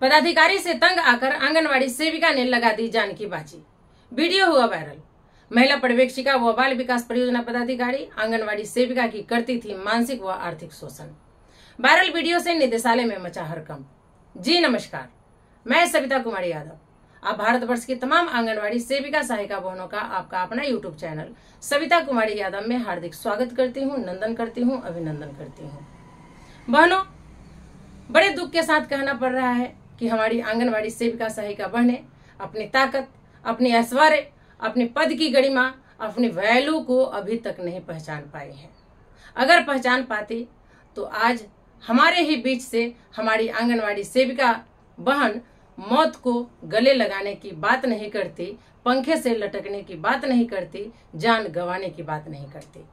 पदाधिकारी से तंग आकर आंगनवाड़ी सेविका ने लगा दी जान की बाजी। वीडियो हुआ वायरल। महिला पर्यवेक्षिका व बाल विकास परियोजना पदाधिकारी आंगनवाड़ी सेविका की करती थी मानसिक व आर्थिक शोषण। वायरल वीडियो से निदेशालय में मचा हड़कंप। जी नमस्कार, मैं सविता कुमारी यादव। आप भारतवर्ष की तमाम आंगनवाड़ी सेविका सहायिका बहनों का आपका अपना यूट्यूब चैनल सविता कुमारी यादव में हार्दिक स्वागत करती हूँ, नंदन करती हूँ, अभिनंदन करती हूँ। बहनों, बड़े दुख के साथ कहना पड़ रहा है कि हमारी आंगनवाड़ी सेविका सहायिका बहनें अपनी ताकत, अपनी ऐश्वर्य, अपने पद की गरिमा, अपनी वैल्यू को अभी तक नहीं पहचान पाई हैं। अगर पहचान पाती तो आज हमारे ही बीच से हमारी आंगनवाड़ी सेविका बहन मौत को गले लगाने की बात नहीं करती, पंखे से लटकने की बात नहीं करती, जान गंवाने की बात नहीं करती।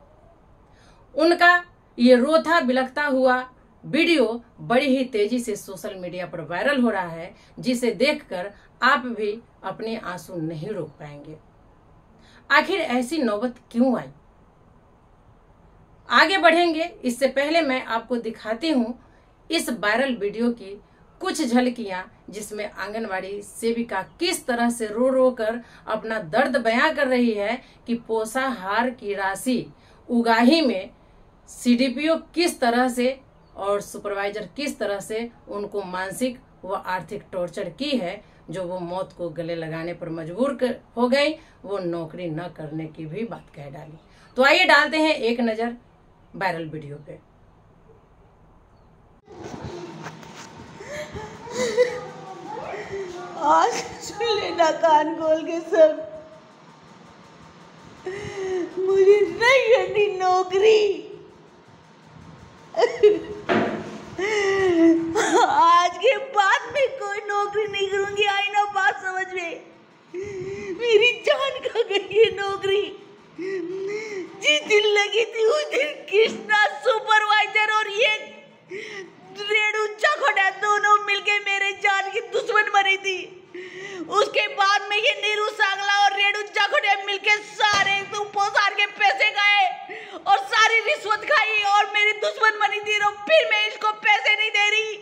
उनका ये रोता बिलखता हुआ वीडियो बड़ी ही तेजी से सोशल मीडिया पर वायरल हो रहा है, जिसे देखकर आप भी अपने आंसू नहीं रोक पाएंगे। आखिर ऐसी नौबत क्यों आई? आगे बढ़ेंगे इससे पहले मैं आपको दिखाती हूँ इस वायरल वीडियो की कुछ झलकियां, जिसमें आंगनवाड़ी सेविका किस तरह से रो रो कर अपना दर्द बयां कर रही है कि पोषाहार की राशि उगाही में सीडीपीओ किस तरह से और सुपरवाइजर किस तरह से उनको मानसिक व आर्थिक टॉर्चर की है, जो वो मौत को गले लगाने पर मजबूर हो गई, वो नौकरी न करने की भी बात कह डाली। तो आइए डालते हैं एक नजर वायरल वीडियो पे। आज सुन लेना कान खोल के सब, मुझे नहीं करनी नौकरी। आज के बाद में कोई नौकरी नहीं करूंगी। आई ना बात समझ में? मेरी जान खा गई ये नौकरी। जिस दिन लगी थी उस दिन कृष्णा सुपरवाइजर और ये रेणु चकोटा दोनों मिलके मेरे जान की दुश्मन बनी थी। उसके बाद में ये नीरू सांगला और रेणु चकोटा मिलके सारे पोषाहार के पैसे गए और सारी रिश्वत खाई और मेरी दुश्मन बनी थी। और फिर मैं इसको पैसे नहीं दे रही,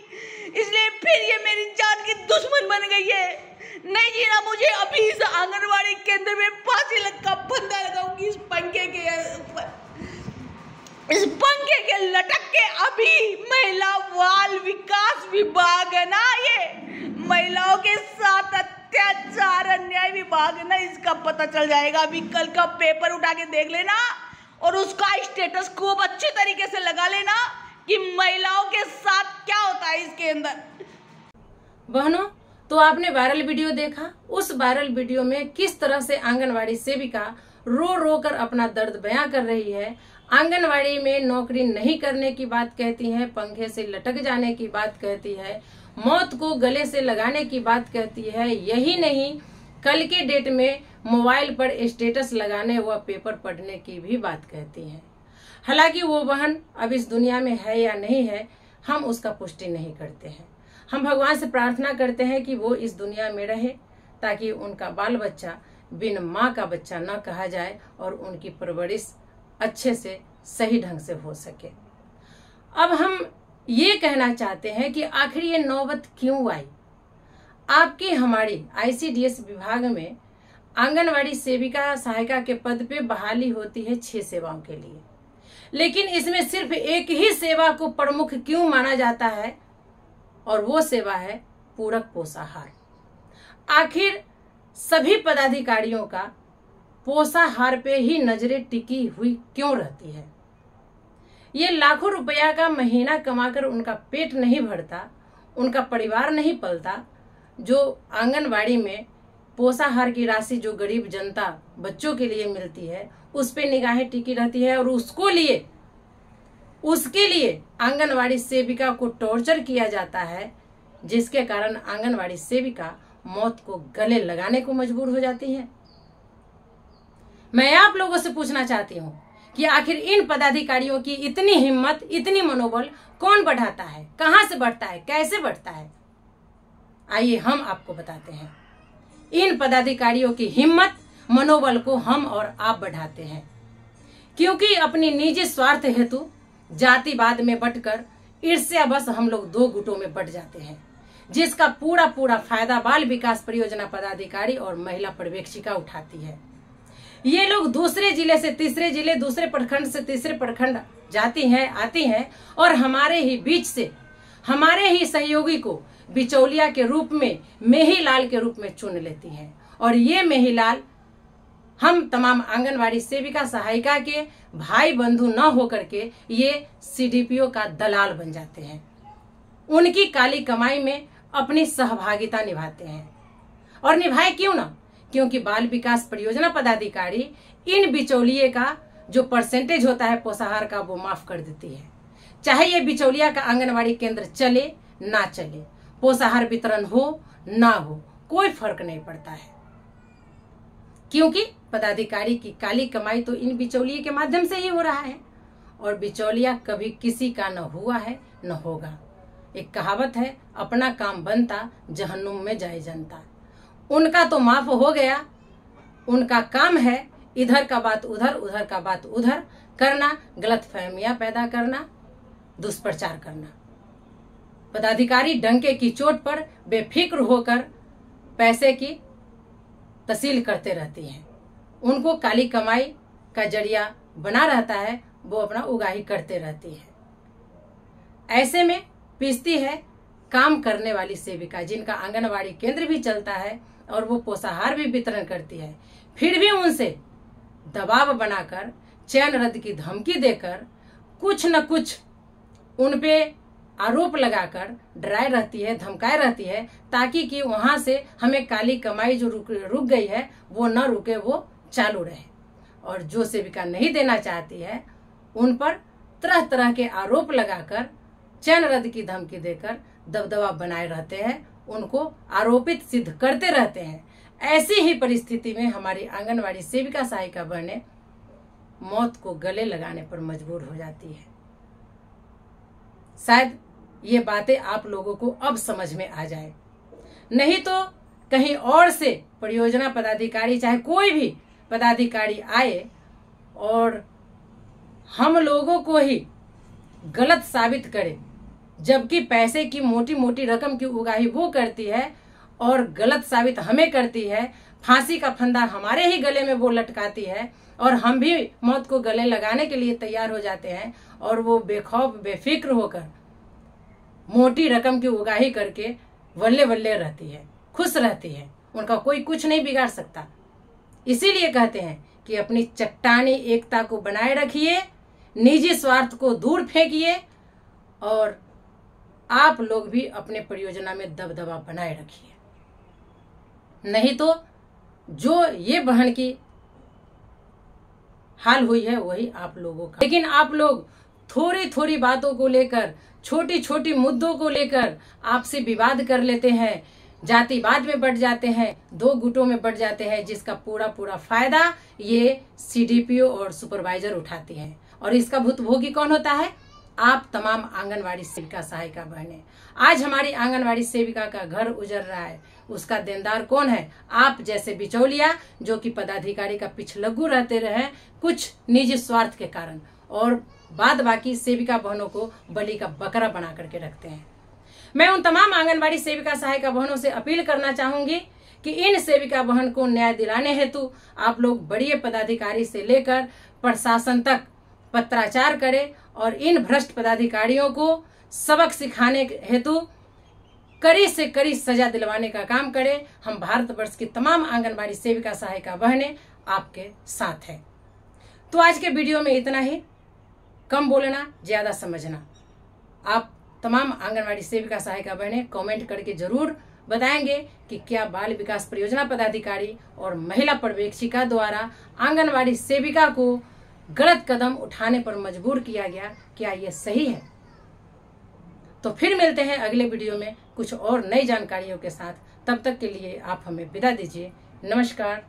इसलिए फिर ये मेरी जान की दुश्मन बन गई है। नहीं जीना मुझे। अभी इस आंगनवाड़ी केंद्र में फांसी का फंदा लगाऊंगी इस पंखे के ऊपर, इस पंखे के लटक के। अभी महिला बाल विकास विभाग है ना, ये महिलाओं के साथ अत्याचार अन्याय विभाग है ना, इसका पता चल जाएगा। अभी कल का पेपर उठा के देख लेना और उसका स्टेटस खूब अच्छी तरीके से लगा लेना कि महिलाओं के साथ क्या होता है इसके अंदर। बहनों, तो आपने वायरल वीडियो देखा। उस वायरल वीडियो में किस तरह से आंगनवाड़ी सेविका रो रो कर अपना दर्द बयां कर रही है। आंगनवाड़ी में नौकरी नहीं करने की बात कहती है, पंखे से लटक जाने की बात कहती है, मौत को गले से लगाने की बात कहती है। यही नहीं, कल के डेट में मोबाइल पर स्टेटस लगाने व पेपर पढ़ने की भी बात कहती है। हालांकि वो बहन अब इस दुनिया में है या नहीं है, हम उसका पुष्टि नहीं करते हैं। हम भगवान से प्रार्थना करते हैं कि वो इस दुनिया में रहे, ताकि उनका बाल बच्चा बिन माँ का बच्चा न कहा जाए और उनकी परवरिश अच्छे से सही ढंग से हो सके। अब हम ये कहना चाहते हैं कि आखिर ये नौबत क्यों आई। आपकी हमारी आईसीडीएस विभाग में आंगनवाड़ी सेविका सहायिका के पद पे बहाली होती है 6 सेवाओं के लिए, लेकिन इसमें सिर्फ एक ही सेवा को प्रमुख क्यों माना जाता है, और वो सेवा है पूरक पोषाहार। आखिर सभी पदाधिकारियों का पोषाहार पे ही नजरें टिकी हुई क्यों रहती है? ये लाखों रुपया का महीना कमाकर उनका पेट नहीं भरता, उनका परिवार नहीं पलता। जो आंगनवाड़ी में पोषाहार की राशि जो गरीब जनता बच्चों के लिए मिलती है, उस पे निगाहें टिकी रहती है और उसके लिए आंगनवाड़ी सेविका को टॉर्चर किया जाता है, जिसके कारण आंगनवाड़ी सेविका मौत को गले लगाने को मजबूर हो जाती है। मैं आप लोगों से पूछना चाहती हूँ कि आखिर इन पदाधिकारियों की इतनी हिम्मत, इतनी मनोबल कौन बढ़ाता है? कहां से बढ़ता है? कैसे बढ़ता है? आइए हम आपको बताते हैं। इन पदाधिकारियों की हिम्मत, मनोबल को हम और आप बढ़ाते हैं, क्योंकि अपनी निजी स्वार्थ हेतु जातिवाद में बंटकर ईर्ष्या बस हम लोग 2 गुटों में बंट जाते हैं। जिसका पूरा पूरा फायदा बाल विकास परियोजना पदाधिकारी और महिला पर्यवेक्षिका उठाती है। ये लोग दूसरे जिले से तीसरे जिले, दूसरे प्रखंड से तीसरे प्रखंड जाती हैं, आती हैं और हमारे ही बीच से हमारे ही सहयोगी को बिचौलिया के रूप में, मेहीलाल के रूप में चुन लेती हैं। और ये मेहीलाल हम तमाम आंगनवाड़ी सेविका सहायिका के भाई बंधु न होकर के ये सीडीपीओ का दलाल बन जाते हैं। उनकी काली कमाई में अपनी सहभागिता निभाते हैं। और निभाए क्यों ना? क्योंकि बाल विकास परियोजना पदाधिकारी इन बिचौलिए का जो परसेंटेज होता है पोषाहार का, वो माफ कर देती है। चाहे ये बिचौलिया का आंगनवाड़ी केंद्र चले ना चले, पोषाहार वितरण हो ना हो, कोई फर्क नहीं पड़ता है, क्योंकि पदाधिकारी की काली कमाई तो इन बिचौलिए के माध्यम से ही हो रहा है। और बिचौलिया कभी किसी का न हुआ है न होगा। एक कहावत है, अपना काम बनता जहन्नुम में जाए जनता। उनका तो माफ हो गया, उनका काम है इधर का बात उधर, उधर का बात उधर करना, गलतफहमियां पैदा करना, दुष्प्रचार करना। पदाधिकारी डंके की चोट पर बेफिक्र होकर पैसे की तसील करते रहती हैं। उनको काली कमाई का जरिया बना रहता है, वो अपना उगाही करते रहती है। ऐसे में पीसती है काम करने वाली सेविका, जिनका आंगनवाड़ी केंद्र भी चलता है और वो पोषाहार भी वितरण करती है। फिर भी उनसे दबाव बनाकर, चयन रद्द की धमकी देकर, कुछ न कुछ उनपे आरोप लगाकर डराए रहती है, धमकाए रहती है, ताकि कि वहां से हमें काली कमाई जो रुक गई है वो न रुके, वो चालू रहे। और जो सेविका नहीं देना चाहती है उन पर तरह तरह के आरोप लगाकर, चयन रद्द की धमकी देकर दबदबा बनाए रहते हैं, उनको आरोपित सिद्ध करते रहते हैं। ऐसी ही परिस्थिति में हमारी आंगनवाड़ी सेविका सहायिका बहनें मौत को गले लगाने पर मजबूर हो जाती है। शायद ये बातें आप लोगों को अब समझ में आ जाए, नहीं तो कहीं और से परियोजना पदाधिकारी, चाहे कोई भी पदाधिकारी आए और हम लोगों को ही गलत साबित करे, जबकि पैसे की मोटी मोटी रकम की उगाही वो करती है और गलत साबित हमें करती है। फांसी का फंदा हमारे ही गले में वो लटकाती है और हम भी मौत को गले लगाने के लिए तैयार हो जाते हैं। और वो बेखौफ बेफिक्र होकर मोटी रकम की उगाही करके वल्ले वल्ले रहती है, खुश रहती है। उनका कोई कुछ नहीं बिगाड़ सकता। इसीलिए कहते हैं कि अपनी चट्टानी एकता को बनाए रखिए, निजी स्वार्थ को दूर फेंकिए और आप लोग भी अपने परियोजना में दबदबा बनाए रखिए। नहीं तो जो ये बहन की हाल हुई है वही आप लोगों का। लेकिन आप लोग थोड़ी थोड़ी बातों को लेकर, छोटी छोटी मुद्दों को लेकर आपसे विवाद कर लेते हैं, जातिवाद में बढ़ जाते हैं, दो गुटों में बढ़ जाते हैं, जिसका पूरा पूरा फायदा ये सीडीपीओ और सुपरवाइजर उठाती हैं। और इसका भुक्तभोगी कौन होता है? आप तमाम आंगनवाड़ी सेविका सहायिका बहनें। आज हमारी आंगनवाड़ी सेविका का घर उजड़ रहा है, उसका देनदार कौन है? आप जैसे बिचौलिया, जो कि पदाधिकारी का पिछलग्गू रहते रहे कुछ निजी स्वार्थ के कारण, और बाद बाकी सेविका बहनों को बलि का बकरा बना करके रखते हैं। मैं उन तमाम आंगनवाड़ी सेविका सहायिका बहनों से अपील करना चाहूंगी कि इन सेविका बहन को न्याय दिलाने हेतु आप लोग बड़े पदाधिकारी से लेकर प्रशासन तक पत्राचार करें और इन भ्रष्ट पदाधिकारियों को सबक सिखाने हेतु कड़ी से कड़ी सजा दिलवाने का काम करें। हम भारतवर्ष की तमाम आंगनबाड़ी सेविका सहायिका बहनें आपके साथ हैं। तो आज के वीडियो में इतना ही। कम बोलना, ज्यादा समझना। आप तमाम आंगनबाड़ी सेविका सहायिका बहनें कमेंट करके जरूर बताएंगे कि क्या बाल विकास परियोजना पदाधिकारी और महिला पर्यवेक्षिका द्वारा आंगनबाड़ी सेविका को गलत कदम उठाने पर मजबूर किया गया, क्या ये सही है? तो फिर मिलते हैं अगले वीडियो में कुछ और नई जानकारियों के साथ। तब तक के लिए आप हमें विदा दीजिए। नमस्कार।